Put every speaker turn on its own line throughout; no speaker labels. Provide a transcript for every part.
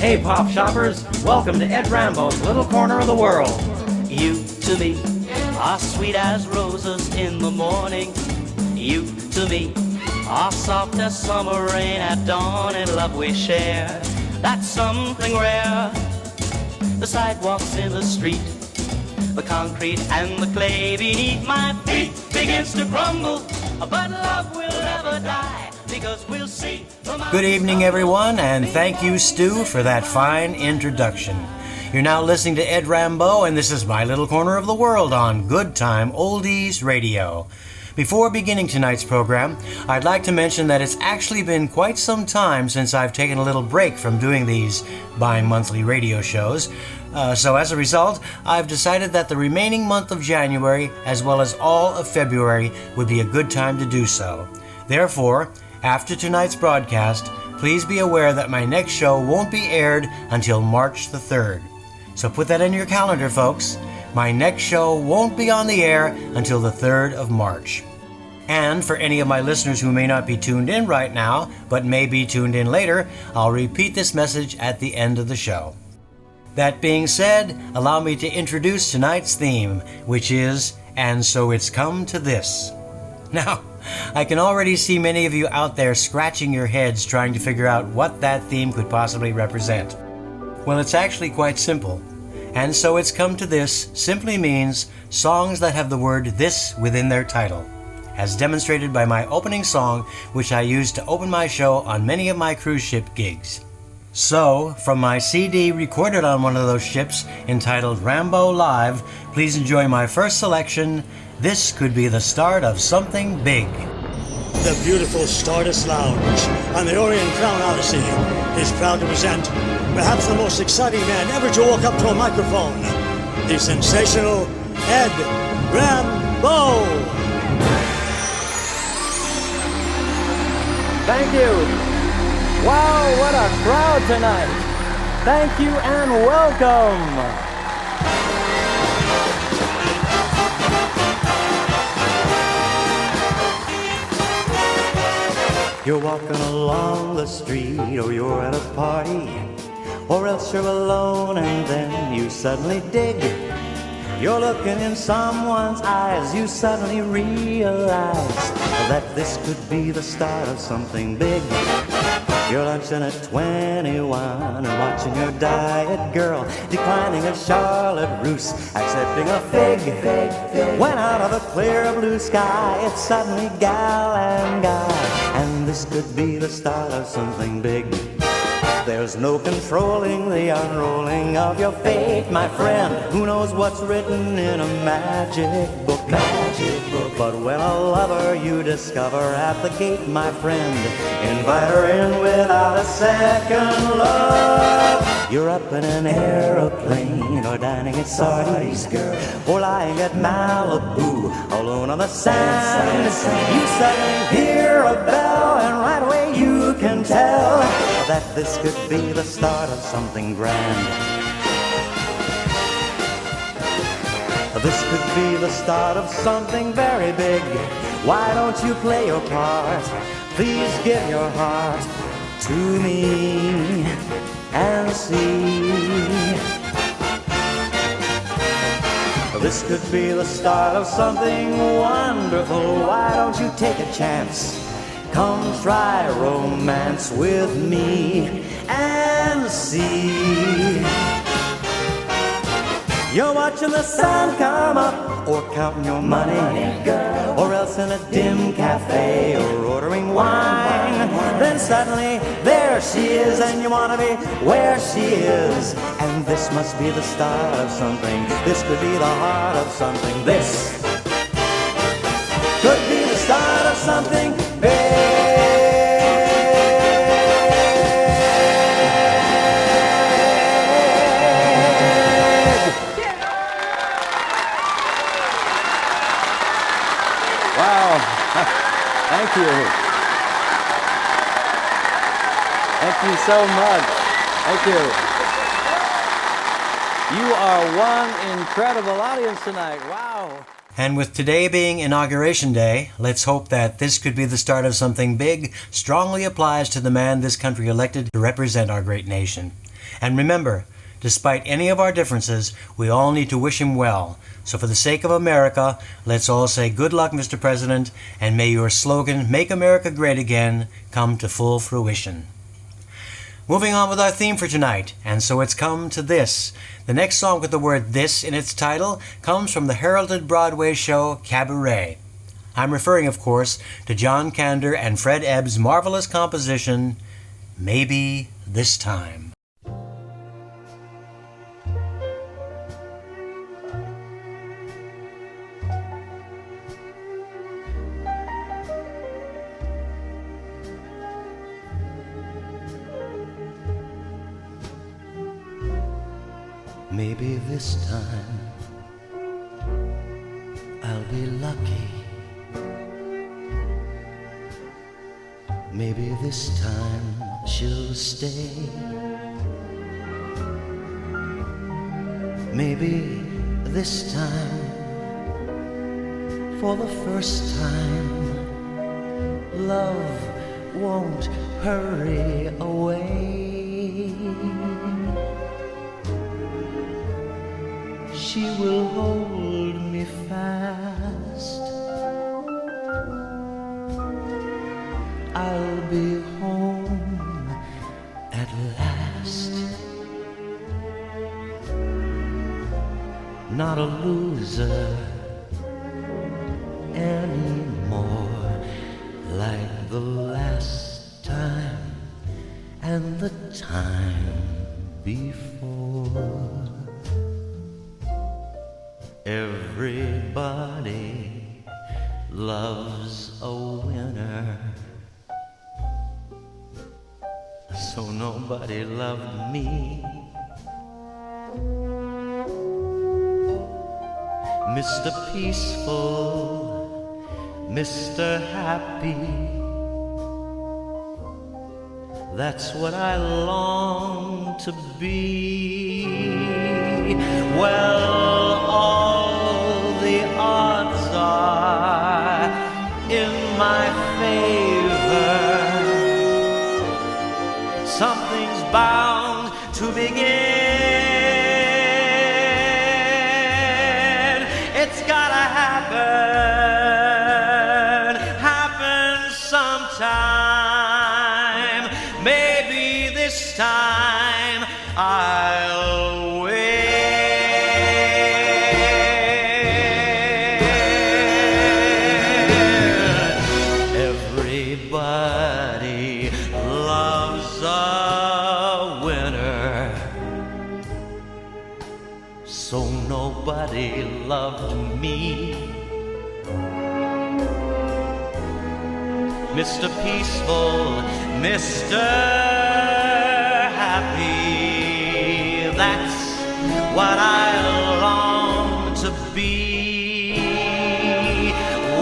Hey pop shoppers, welcome to Ed Rambeau's little corner of the world.
You to me are sweet as roses in the morning. You to me are soft as summer rain at dawn, and love we share. That's something rare. The sidewalks in the street, the concrete and the clay beneath my feet begins to crumble, but love will never die, because we'll see.
Good evening, everyone, and thank you, Stu, for that fine introduction. You're now listening to Ed Rambeau, and this is my little corner of the world on Good Time Oldies Radio. Before beginning tonight's program, I'd like to mention that it's actually been quite some time since I've taken a little break from doing these bi-monthly radio shows. So as a result, I've decided that the remaining month of January, as well as all of February, would be a good time to do so. Therefore, after tonight's broadcast, please be aware that my next show won't be aired until March the 3rd. So put that in your calendar, folks. My next show won't be on the air until the 3rd of March. And for any of my listeners who may not be tuned in right now, but may be tuned in later, I'll repeat this message at the end of the show. That being said, allow me to introduce tonight's theme, which is, And So It's Come to This. Now, I can already see many of you out there scratching your heads trying to figure out what that theme could possibly represent. Well, it's actually quite simple. And So It's Come to This simply means songs that have the word "this" within their title, as demonstrated by my opening song, which I used to open my show on many of my cruise ship gigs. So, from my CD recorded on one of those ships, entitled Rambeau Live, please enjoy my first selection, This Could Be the Start of Something Big.
The beautiful Stardust Lounge on the Orient Crown Odyssey is proud to present perhaps the most exciting man ever to walk up to a microphone, the sensational Ed Rambeau.
Thank you. Wow, what a crowd tonight. Thank you and welcome.
You're walking along the street, or you're at a party, or else you're alone and then you suddenly dig. You're looking in someone's eyes, you suddenly realize that this could be the start of something big. You're lunching at 21 and watching your diet girl declining a Charlotte Russe, accepting a fig. When out of a clear blue sky, it's suddenly gal and guy, and this could be the start of something big. There's no controlling the unrolling of your fate, my friend. Who knows what's written in a magic book? But when a lover you discover at the gate, my friend, invite her in without a second look. You're up in an aeroplane, or dining at Sardi's, girl, or lying at Malibu, alone on the sand. You suddenly hear a bell, and right away you can tell that this could be the start of something grand. This could be the start of something very big. Why don't you play your part? Please give your heart to me and see. This could be the start of something wonderful. Why don't you take a chance? Come try romance with me and see. You're watching the sun come up, or counting your money, or else in a dim cafe, or ordering wine. Then suddenly there she is, and you want to be where she is. And this must be the start of something. This could be the heart of something. This could be the start of something big.
Thank you. Thank you so much. Thank you. You are one incredible audience tonight. Wow.
And with today being Inauguration Day, let's hope that this could be the start of something big strongly applies to the man this country elected to represent our great nation. And remember, despite any of our differences, we all need to wish him well. So for the sake of America, let's all say good luck, Mr. President, and may your slogan, Make America Great Again, come to full fruition. Moving on with our theme for tonight, and so it's come to this. The next song with the word "this" in its title comes from the heralded Broadway show Cabaret. I'm referring, of course, to John Kander and Fred Ebb's marvelous composition, Maybe This Time.
Maybe this time I'll be lucky. Maybe this time she'll stay. Maybe this time, for the first time, love won't hurry away. She will hold me fast. I'll be home at last. Not a loser anymore, like the last time and the time before. Everybody loves a winner, so nobody loved me. Mr. Peaceful, Mr. Happy, that's what I long to be. Well, all the odds are in my favor. Something's bound to begin. It's gotta happen sometime. Maybe this time I'll win. Everybody loves a winner, so nobody loved me. Mr. Peaceful, Mr. Happy, that's what I long to be.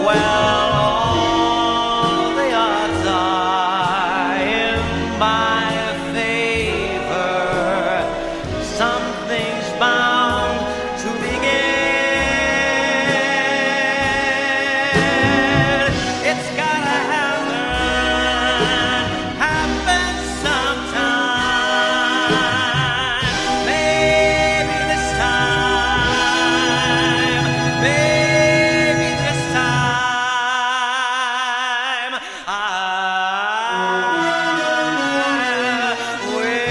Well, all the odds are in my favor. Something's bound to begin. It's gotta happen sometime. Maybe this time, maybe this time I'll win.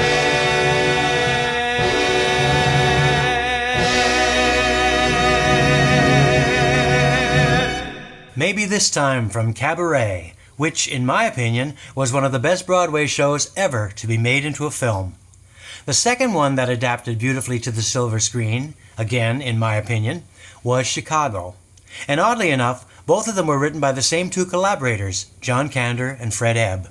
Maybe This Time from Cabaret, which, in my opinion, was one of the best Broadway shows ever to be made into a film. The second one that adapted beautifully to the silver screen, again, in my opinion, was Chicago. And oddly enough, both of them were written by the same two collaborators, John Kander and Fred Ebb.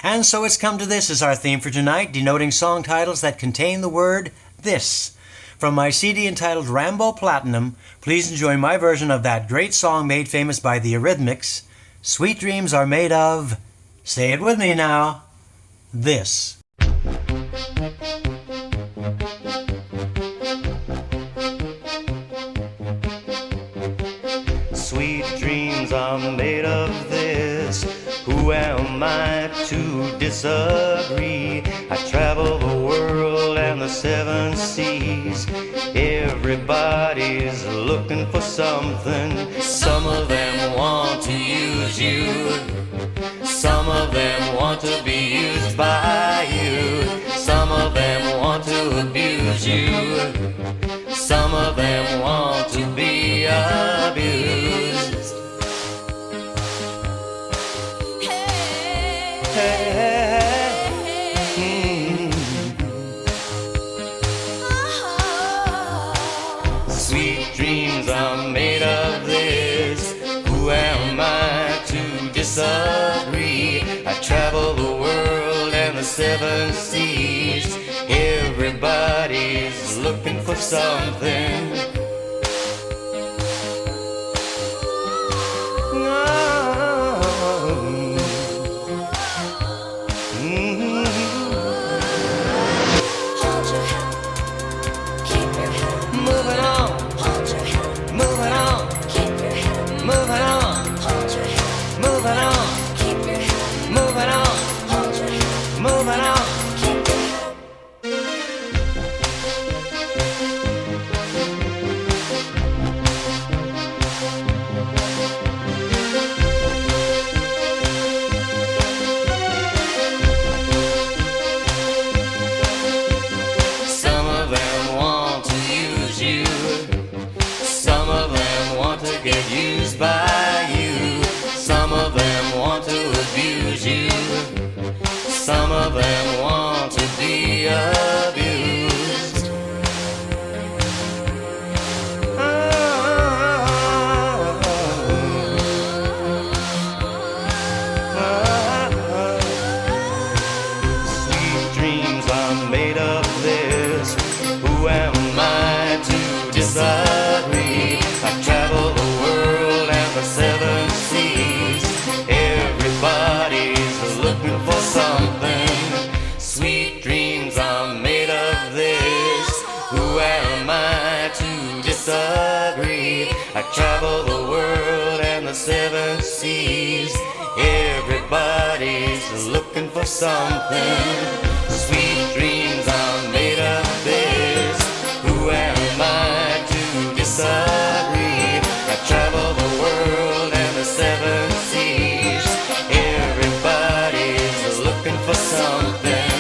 And so it's come to this as our theme for tonight, denoting song titles that contain the word "this." From my CD entitled Rambeau Platinum, please enjoy my version of that great song made famous by the Eurythmics, Sweet Dreams Are Made of, say it with me now, this.
Sweet dreams are made of this. Who am I to disagree? I travel the world seven seas. Everybody's looking for something. Some of them want to use you. Some of them want to be used by you. Some of them want to abuse you. Some of them want to be abused. Sweet dreams are made of this. Who am I to disagree? I travel the world and the seven seas. Everybody's looking for something. Some of them want to be abused. Sweet dreams are made of this. Who am I to disagree? I travel the world and the seven seas. Everybody's looking for something. Sweet dreams are made of this. Who am I to disagree? I travel the world and the seven seas. Everybody's looking for something. Sweet dreams are made of this. Who am I to disagree? I travel the world and the seven seas. Everybody's looking for something.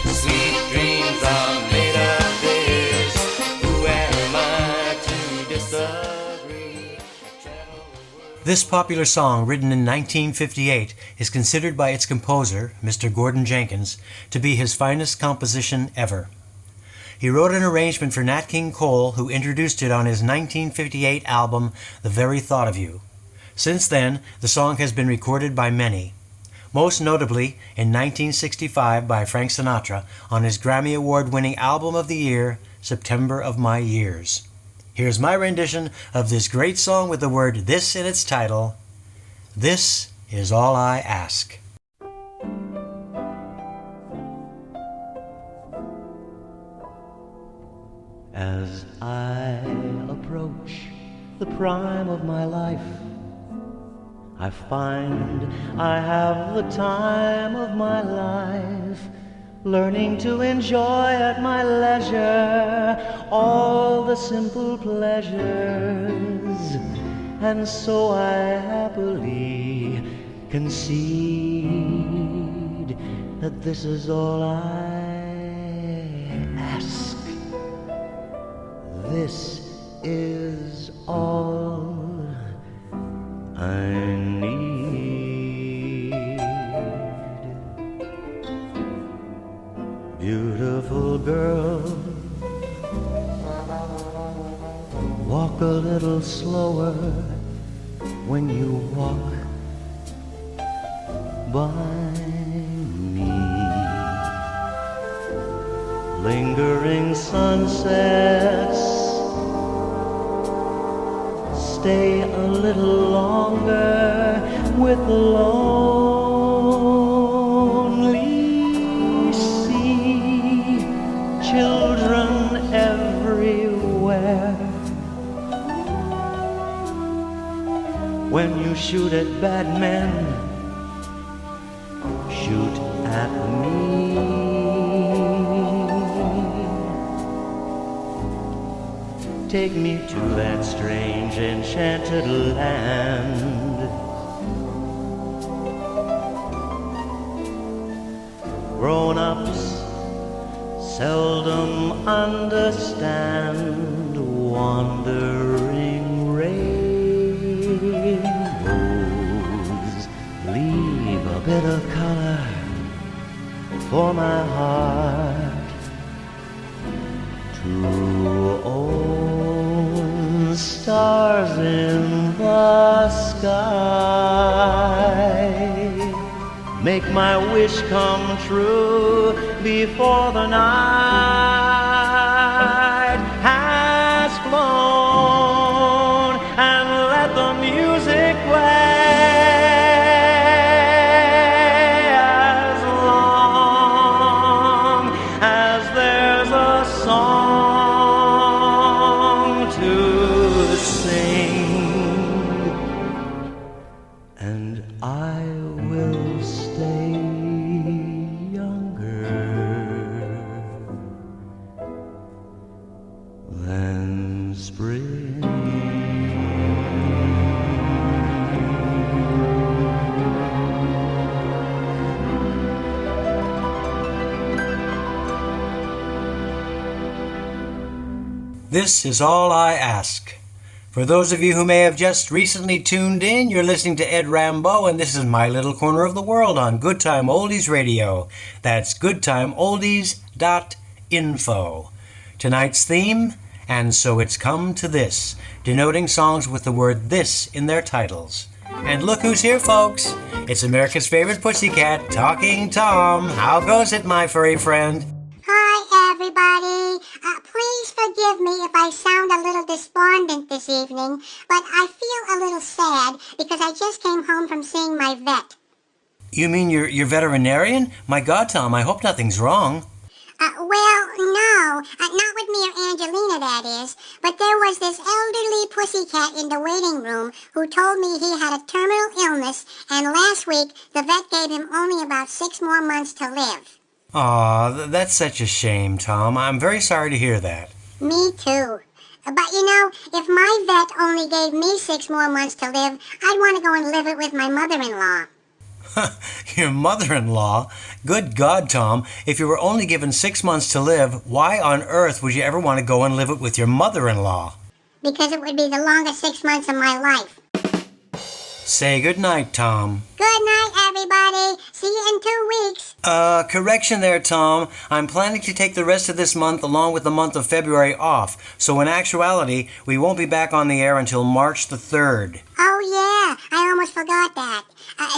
Sweet dreams are made of this. Who am I to disagree?
This popular song, written in 1958, is considered by its composer, Mr. Gordon Jenkins, to be his finest composition ever. He wrote an arrangement for Nat King Cole, who introduced it on his 1958 album, The Very Thought of You. Since then, the song has been recorded by many, most notably in 1965 by Frank Sinatra on his Grammy Award-winning Album of the Year, September of My Years. Here's my rendition of this great song with the word "this" in its title, This Is All I Ask.
As I approach the prime of my life, I find I have the time of my life, learning to enjoy at my leisure all the simple pleasures. And so I happily concede that this is all I ask. This is all I need. Beautiful girl, walk a little slower when you walk by me. Lingering sunsets, stay a little longer with the lonely sea. Children everywhere. When you shoot at bad men, shoot at me. take me to that strange enchanted land. Grown-ups seldom understand wandering rainbows leave a bit of color for my heart to own stars in the sky. Make my wish come true before the night has flown, and let the music play as long as there's a song to sing, and I will stay younger than spring.
This is all I ask. For those of you who may have just recently tuned in, you're listening to Ed Rambeau, and this is My Little Corner of the World on Good Time Oldies Radio. That's goodtimeoldies.info. Tonight's theme, And So It's Come to This, denoting songs with the word this in their titles. And look who's here, folks. It's America's favorite pussycat, Talking Tom. How goes it, my furry friend?
Hi, everybody. Please forgive me if I sound a little despondent this evening, but I feel a little sad because I just came home from seeing my vet.
You mean your veterinarian? My God, Tom, I hope nothing's wrong.
Well, no, not with me or Angelina, that is. But there was this elderly pussycat in the waiting room who told me he had a terminal illness, and last week the vet gave him only about 6 more months to live.
Aw, that's such a shame, Tom. I'm very sorry to hear that.
Me too. But you know, if my vet only gave me 6 more months to live, I'd want to go and live it with my mother-in-law.
Your mother-in-law? Good God, Tom, if you were only given 6 months to live, why on earth would you ever want to go and live it with your mother-in-law?
Because it would be the longest 6 months of my life.
Say goodnight, Tom.
Good night, everybody. See you in 2 weeks.
Correction there, Tom. I'm planning to take the rest of this month along with the month of February off, so in actuality, we won't be back on the air until March the 3rd.
Oh, yeah. I almost forgot that.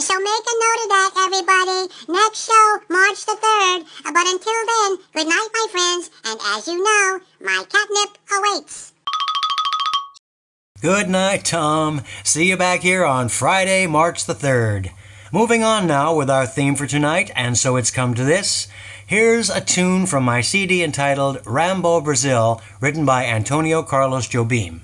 So make a note of that, everybody. Next show, March the 3rd. But until then, good night, my friends. And as you know, my catnip awaits.
Good night, Tom. See you back here on Friday, March the 3rd. Moving on now with our theme for tonight, and so it's come to this. Here's a tune from my CD entitled Rambeau, Brazil, written by Antonio Carlos Jobim.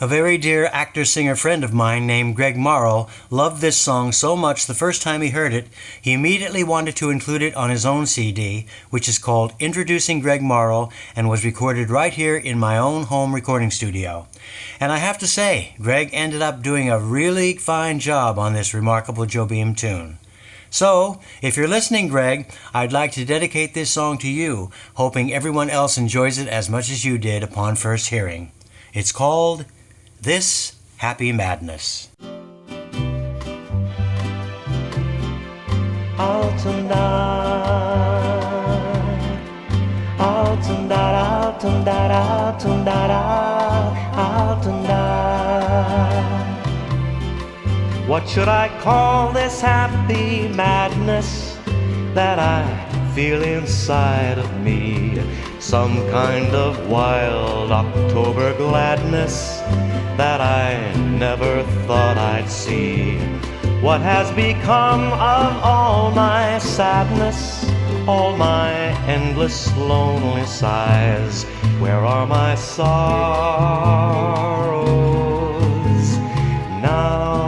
A very dear actor-singer friend of mine named Greg Morrow loved this song so much the first time he heard it, he immediately wanted to include it on his own CD, which is called Introducing Greg Morrow and was recorded right here in my own home recording studio. And I have to say, Greg ended up doing a really fine job on this remarkable Jobim tune. So, if you're listening, Greg, I'd like to dedicate this song to you, hoping everyone else enjoys it as much as you did upon first hearing. It's called This Happy Madness.
Out tonight, out tonight, out tonight, out tonight, out tonight. What should I call this happy madness that I feel inside of me? Some kind of wild October gladness that I never thought I'd see. What has become of all my sadness, all my endless lonely sighs? Where are my sorrows now?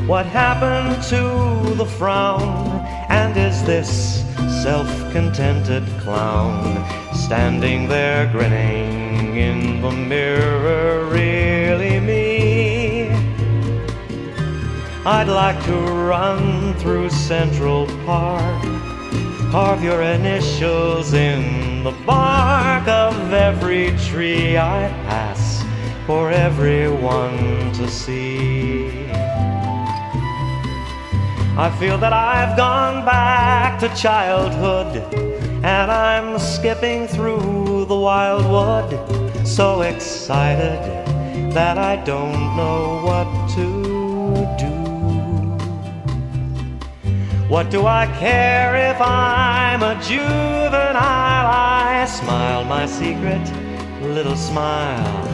What happened to the frown? And is this self-contented clown standing there grinning in the mirror, really me. I'd like to run through Central Park, carve your initials in the bark of every tree I pass for everyone to see. I feel that I've gone back to childhood, and I'm skipping through the wildwood, so excited that I don't know what to do. What do I care if I'm a juvenile? I smile my secret little smile,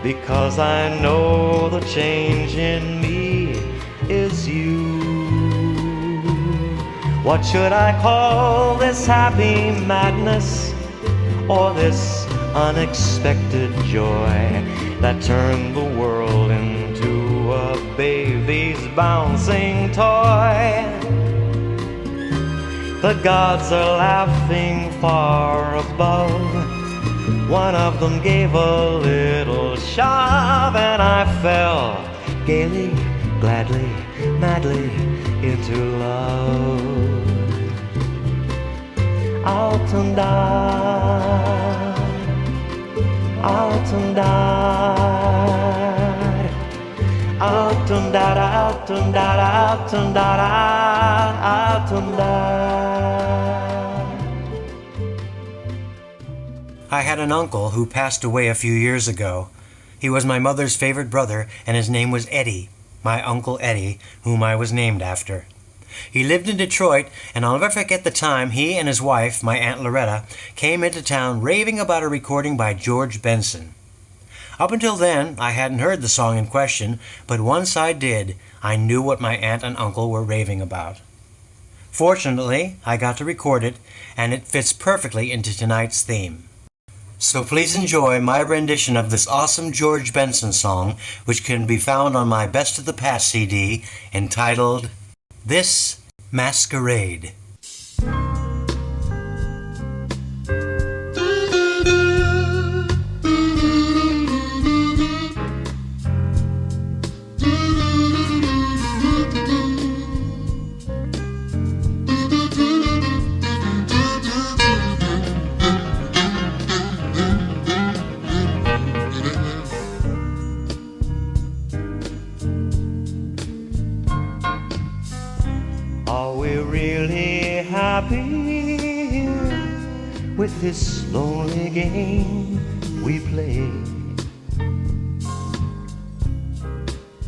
because I know the change in me is you. What should I call this happy madness, or this unexpected joy that turned the world into a baby's bouncing toy? The gods are laughing far above. One of them gave a little shove, and I fell gaily, gladly, madly into love. Out and down, out and down, out and down, out and down, out and down, out and down.
I had an uncle who passed away a few years ago. He was my mother's favorite brother, and his name was Eddie, my Uncle Eddie, whom I was named after. He lived in Detroit, and I'll never forget the time he and his wife, my Aunt Loretta, came into town raving about a recording by George Benson. Up until then, I hadn't heard the song in question, but once I did, I knew what my aunt and uncle were raving about. Fortunately, I got to record it, and it fits perfectly into tonight's theme. So please enjoy my rendition of this awesome George Benson song, which can be found on my Best of the Past CD, entitled This Masquerade.
Are we really happy with this lonely game we play?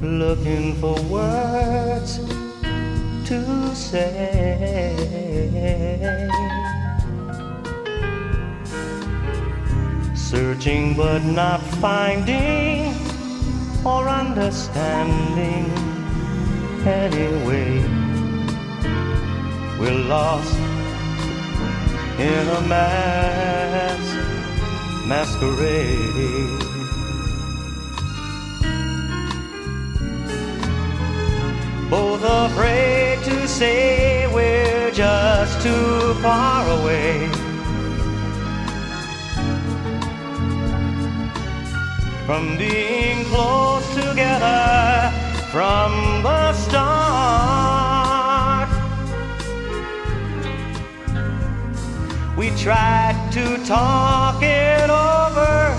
Looking for words to say, searching but not finding or understanding anyway. We're lost in a masquerade. Both afraid to say we're just too far away. From being close together from the start. We tried to talk it over,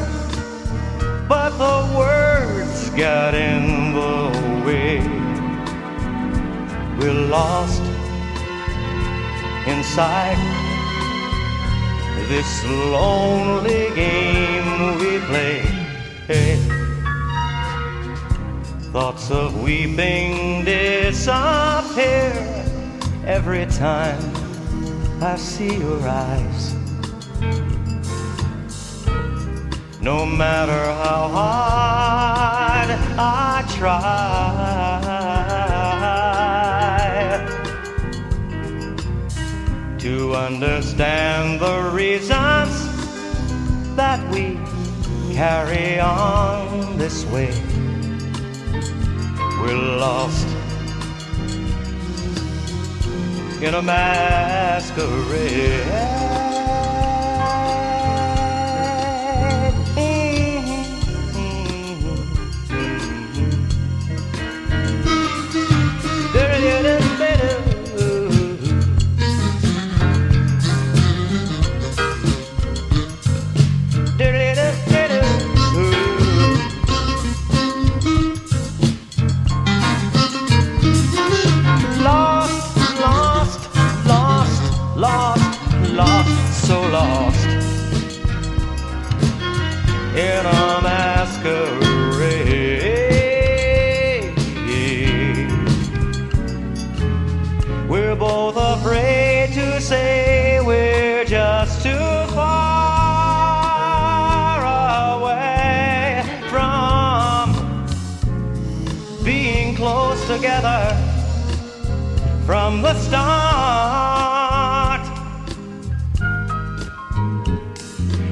but the words got in the way. We're lost inside this lonely game we play. Hey. Thoughts of weeping disappear every time I see your eyes. No matter how hard I try to understand the reasons that we carry on this way, we're lost in a masquerade. both afraid to say we're just too far away from being close together from the start.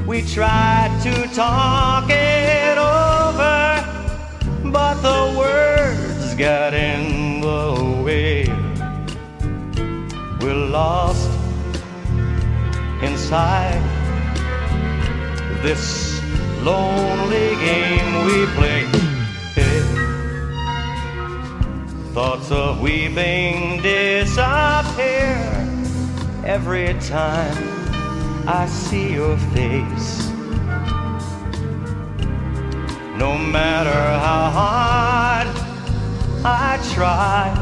We tried to talk it over, but the words got in the way. We're lost inside this lonely game we play. Thoughts of weeping disappear every time I see your face. No matter how hard I try,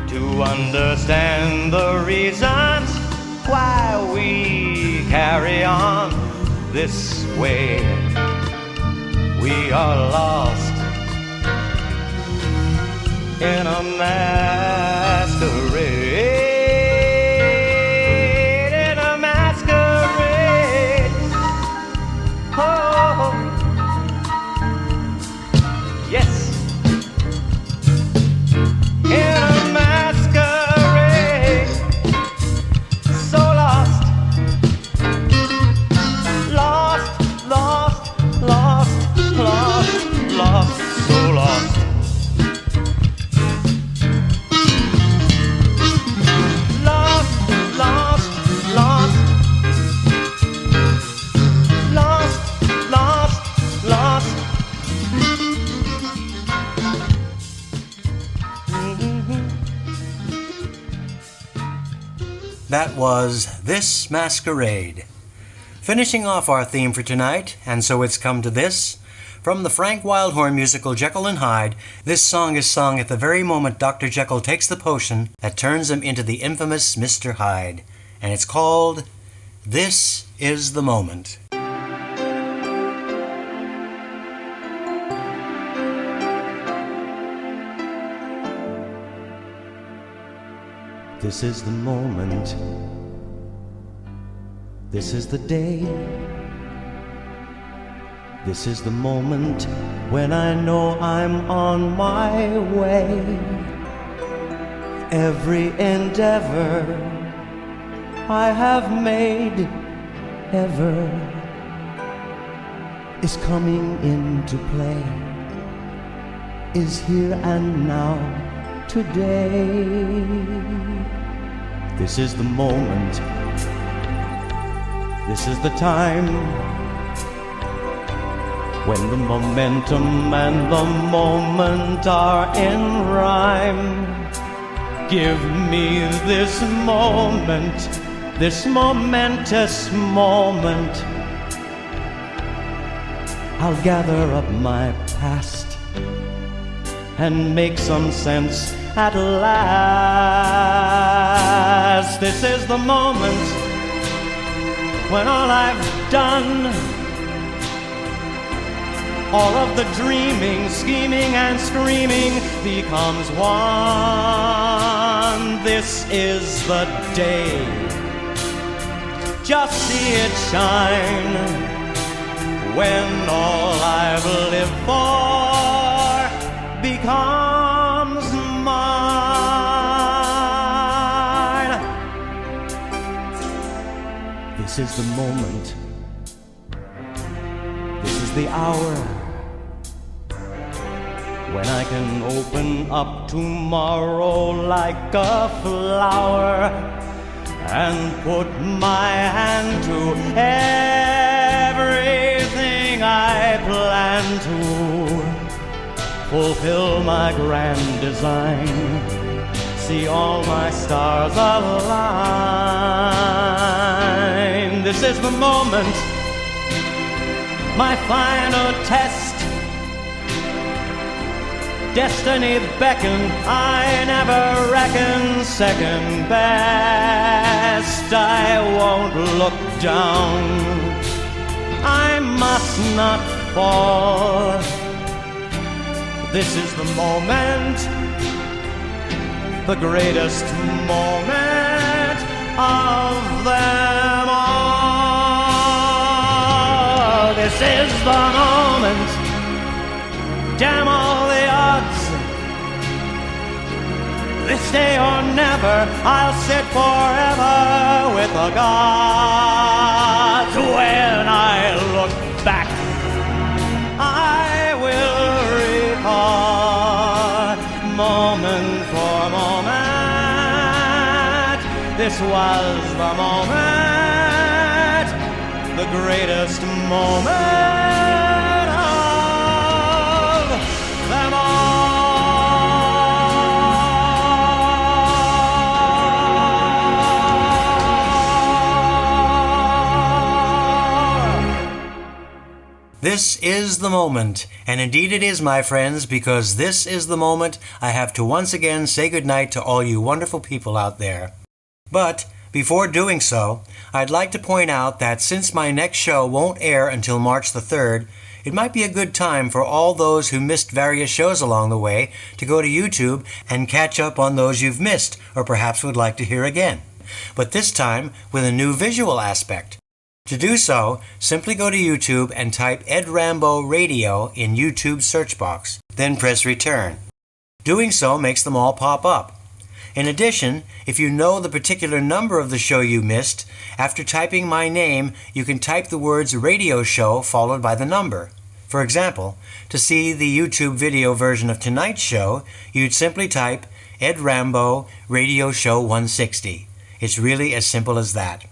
to understand the reasons why we carry on this way. We are lost in a masquerade, in a masquerade. Oh, yes, in a masquerade. So lost, lost, lost, lost. Lost, lost, so lost. Lost, lost, lost. Lost, lost, lost.
That was This Masquerade. Finishing off our theme for tonight, and so it's come to this. From the Frank Wildhorn musical Jekyll and Hyde, this song is sung at the very moment Dr. Jekyll takes the potion that turns him into the infamous Mr. Hyde. And it's called This Is the Moment.
This is the moment. This is the day. This is the moment when I know I'm on my way. Every endeavor I have made ever is coming into play, is here and now today. This is the moment. This is the time when the momentum and the moment are in rhyme. Give me this moment, this momentous moment. I'll gather up my past and make some sense at last. This is the moment when all I've done, all of the dreaming, scheming, and screaming becomes one. This is the day. Just see it shine when all I've lived for becomes mine. This is the moment. This is the hour when I can open up tomorrow like a flower and put my hand to everything I plan to fulfill my grand design. See all my stars align. This is the moment, my final test. Destiny beckoned, I never reckon second best. I won't look down, I must not fall. This is the moment, the greatest moment of them all. This is the moment, damn all the odds. This day or never, I'll sit forever with the gods. When I look back, I will recall moment for moment. This was the moment, the greatest moment of them all.
This is the moment, and indeed it is, my friends, because this is the moment I have to once again say goodnight to all you wonderful people out there. But before doing so, I'd like to point out that since my next show won't air until March the 3rd, it might be a good time for all those who missed various shows along the way to go to YouTube and catch up on those you've missed or perhaps would like to hear again. But this time with a new visual aspect. To do so, simply go to YouTube and type Ed Rambeau Radio in YouTube's search box, then press return. Doing so makes them all pop up. In addition, if you know the particular number of the show you missed, after typing my name, you can type the words radio show followed by the number. For example, to see the YouTube video version of tonight's show, you'd simply type Ed Rambeau Radio Show 160. It's really as simple as that.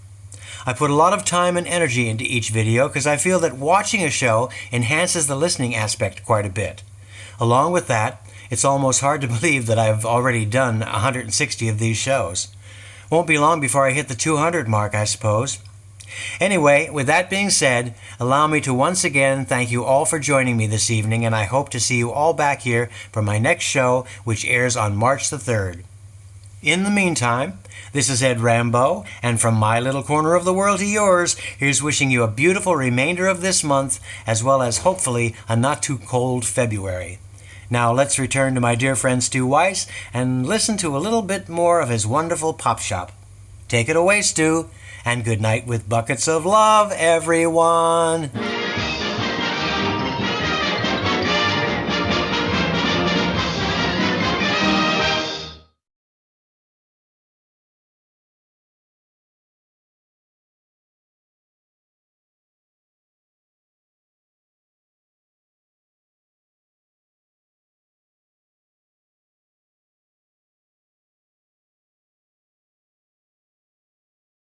I put a lot of time and energy into each video because I feel that watching a show enhances the listening aspect quite a bit. Along with that, it's almost hard to believe that I've already done 160 of these shows. Won't be long before I hit the 200 mark, I suppose. Anyway, with that being said, allow me to once again thank you all for joining me this evening, and I hope to see you all back here for my next show, which airs on March the 3rd. In the meantime, this is Ed Rambeau, and from my little corner of the world to yours, here's wishing you a beautiful remainder of this month, as well as hopefully a not-too-cold February. Now let's return to my dear friend Stu Weiss and listen to a little bit more of his wonderful pop shop. Take it away, Stu, and good night with buckets of love, everyone.